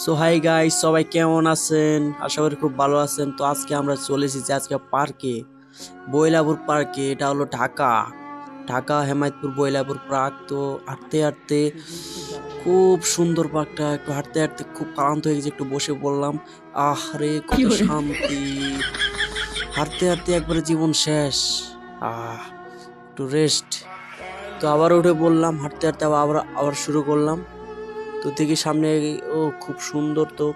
So hi guys, সবাই কেমন আছেন? আশা করি খুব ভালো আছেন। তো আজকে আমরা চলে এসেছি আজকে পার্কে, বৈলাপুর পার্কে। এটা হলো ঢাকা, ঢাকা হেমায়তপুর বৈলাপুর পার্ক। তো হাঁটতে হাঁটতে খুব সুন্দর পার্কটা, একটু হাঁটতে হাঁটতে খুব ক্লান্ত হয়ে গেছে, একটু বসে পড়লাম। আহ রে, কত শান্তি! হাঁটতে হাঁটতে একবারে জীবন শেষ। একটু রেস্ট। তো আবার উঠে বললাম, হাঁটতে হাঁটতে আবার আবার শুরু করলাম। তো দেখি সামনে, ও খুব সুন্দর তো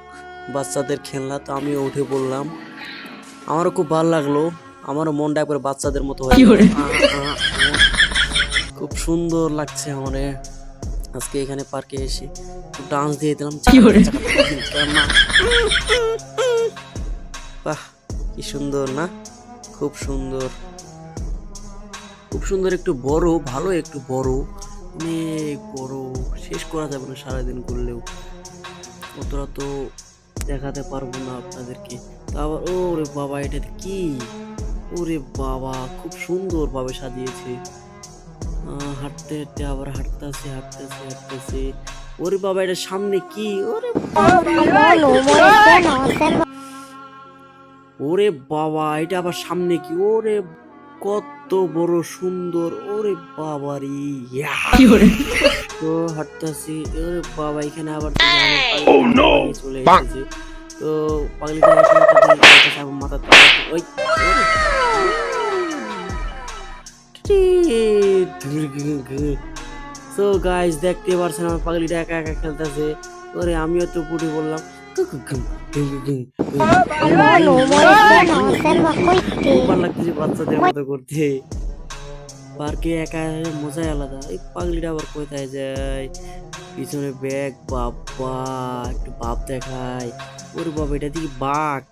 বাচ্চাদের খেলনা। তো আমিও উঠে পড়লাম, আমারও খুব ভালো লাগলো। আমারও মনটা একবার বাচ্চাদের মতো হয়ে গেল। খুব সুন্দর লাগছে আমার আজকে এখানে পার্কে এসে। ডান্স দিয়ে দিলাম, বাহ কি সুন্দর না? খুব সুন্দর, খুব সুন্দর। একটু বড়, ভালো একটু বড়, অনেক বড়। শেষ করা যাবে না সারাদিন করলেও, অতটা তো দেখাতে পারবো না আপনাদেরকে। তো আবার ওরে বাবা, এটা কি? ওরে বাবা, খুব সুন্দর ভাবে সাজিয়েছে। হাঁটতে হাঁটতে আবার হাঁটতেছে হাঁটতেছে হাঁটতেছে। ওরে বাবা, এটা সামনে কি? ওরে ওরে বাবা, এটা আবার সামনে কি? ওরে কত বড় সুন্দর! ওরে বাবা রে, তো হাঁটতেছি। ওরে বাবা, এখানে আবার চলে এসেছে। তো পাগলিটা মাথা, ওই সো গাইস, দেখতে পারছেন আমার পাগলিটা একা একা খেলতেছে। ওরে আমিও তো পুটি বললাম, ভালো লাগতেছে বাচ্চাদের মতো করতে। পার্কে একা মজাই আলাদা। এই পাগলিটা আবার কোথায় যায়? পিছনে ব্যাগ, বাবা একটু বাপ দেখায়। ওরে বাবা, এটা দিকে বাঘ।